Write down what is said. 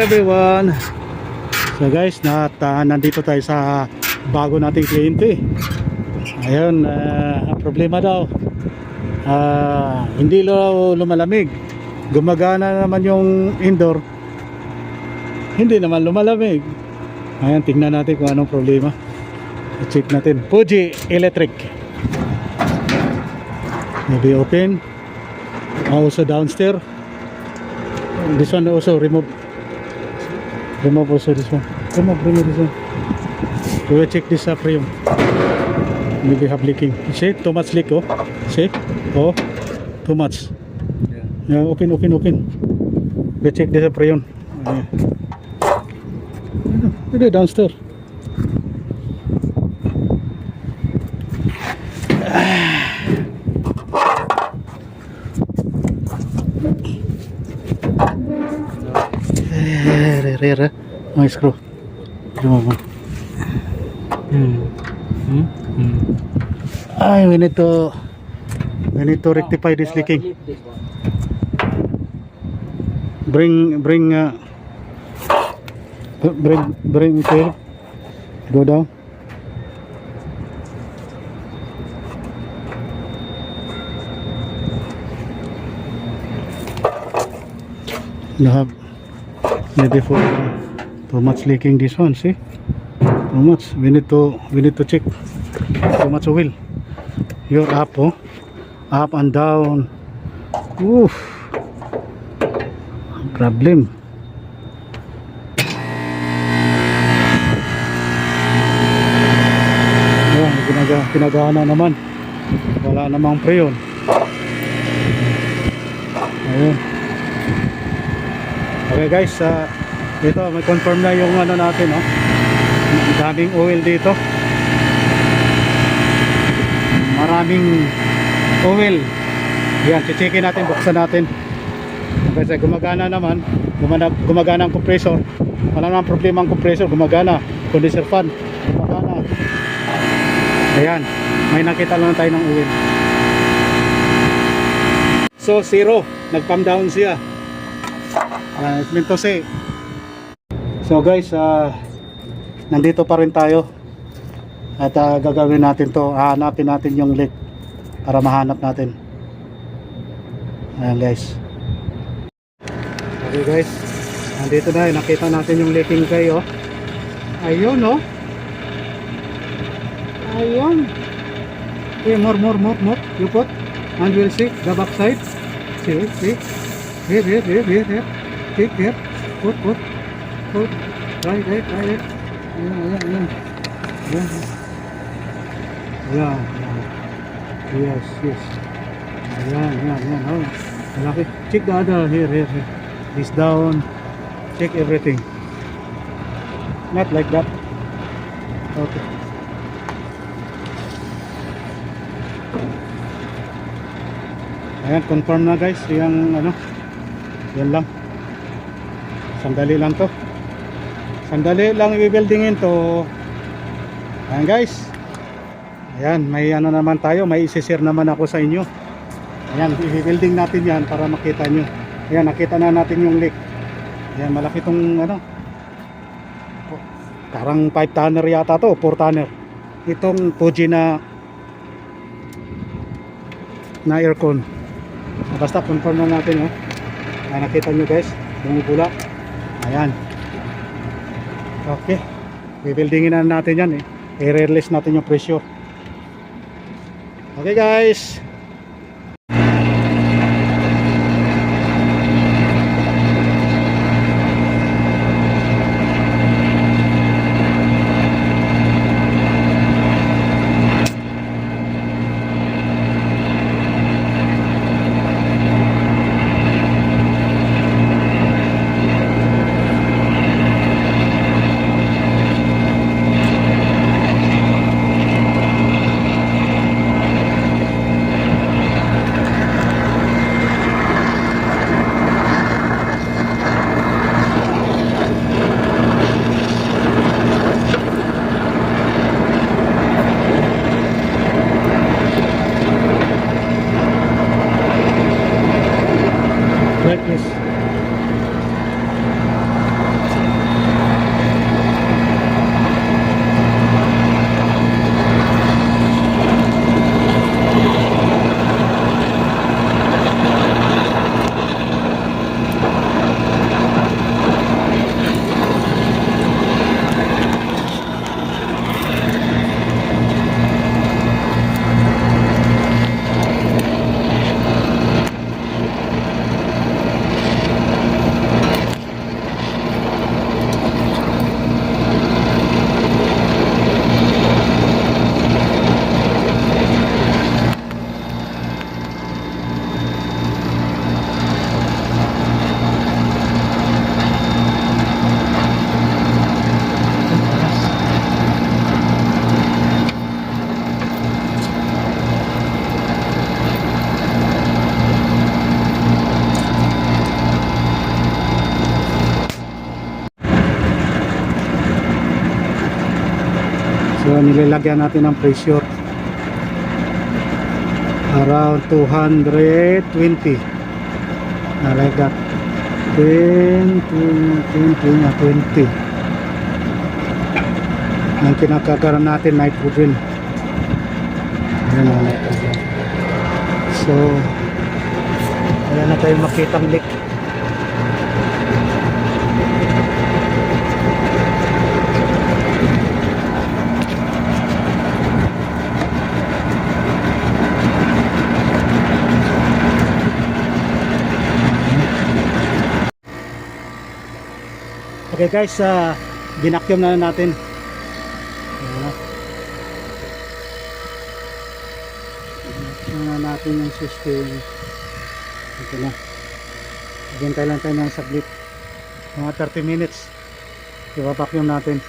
everyone. So guys, nandito tayo sa bago nating kliyente. Ayun, ang problema daw, hindi lumalamig. Gumagana naman yung indoor, hindi naman lumalamig. Ayan, tingnan natin kung anong problema. Check natin. Fuji Electric. Maybe open. Also downstairs. This one also remove also this one. Remove this one. We will check this freon. Maybe have leaking. See, too much leak. Oh, see, oh, too much. Yeah, open. We check this freon. Downstairs. My screw. We need to rectify this leaking. Bring here. Go down. You have maybe for too much leaking this one. See, too much. We need to check. Too much oil. You're up, oh, up and down. Oof, problem. Yeah, pinagana naman. Wala namang freon. Ayun. Okay guys, ito may confirm na yung ano natin, oh. Daming oil dito. Maraming oil. Yan, checkin natin, buksan natin. Kasi gumagana naman, gumagana ang compressor. Wala namang problema ang compressor, gumagana. Condenser fan, gumagana. Ayan, may nakita lang tayo ng oil. So zero, nag-pump down siya. It's meant to say. So guys, nandito pa rin tayo. At gagawin natin to, hahanapin natin yung leak para mahanap natin. Ayan guys. Okay guys, nandito na, nakita natin yung leaking kayo. Ayun, oh. Ayun. Okay, more. You put and we'll see the back side. See. Here. Kick here. Put. Right. Ayan. Yeah. Yes. Ayan. Oh. Malaki. Check the other. Here. This down. Check everything. Not like that. Okay. Ayan, confirm na guys. Yung ano. Yan lang. Sandali lang to. Sandali lang i-buildingin to. Ayan guys. Ayan, may ano naman tayo. May isi-share naman ako sa inyo. Ayan, i-building natin yan para makita nyo. Ayan, nakita na natin yung leak. Ayan, malaki tong ano. Parang 5 tonner yata to, 4 tonner. Itong Fuji na aircon. Basta confirm na natin, oh. Ayan, nakita nyo guys, bumubula. Ayan. Okay, i-buildingin na natin yan, eh. I-release natin yung pressure. Okay guys. So nilalagyan natin ng pressure around 220 na like that. 10, 20 ang kinakagaran natin nitrogen. Ayan ang nitrogen. So wala na tayong makitang leak. Okay guys, ginakyum na natin. Ayan na. Ginakyum na natin yung system. Ito na. Hintay lang tayo ng saglit. Mga 30 minutes. I-vacuum natin.